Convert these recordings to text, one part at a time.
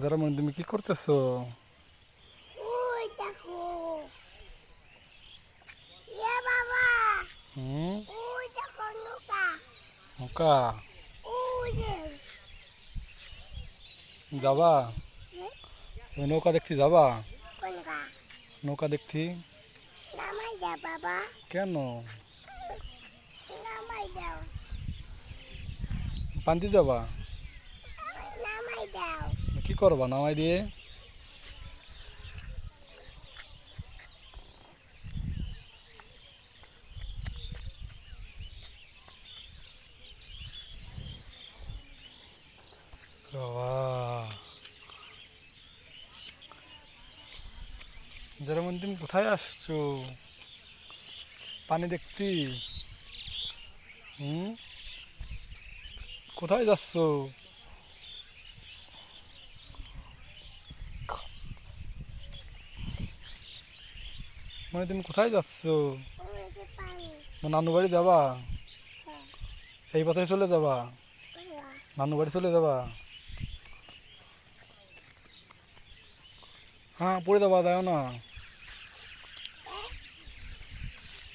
যারা মনে তুমি কি করতেছো? ওই দেখো। এ বাবা, হুম। ওই দেখো নৌকা। নৌকা ওই যে যাবা? এ, তুমি নৌকা দেখতে যাবা? কোন গা? নৌকা দেখতে নামাই দাও বাবা, কেন? নামাই দাও, পান্তি যাবা? নামাই দাও। কি করবা নামাই দিয়ে? বাবা, যারা মনে তুমি কোথায় আসছো পানি দেখতে? হুম। কোথায় যাচ্ছো? মানে তুমি কোথায় যাচ্ছো? ওই যে পানি। নানু বাড়ি যাবা? হ্যাঁ, এই পথে চলে যাবা? ওই গা। নানু বাড়ি চলে যাবা? হ্যাঁ, পড়ে যাবা, যাও না। এ,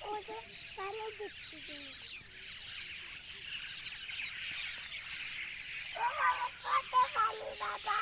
ওই যে পানি দেখছি তুমি। ওখানে কত পানি বাবা।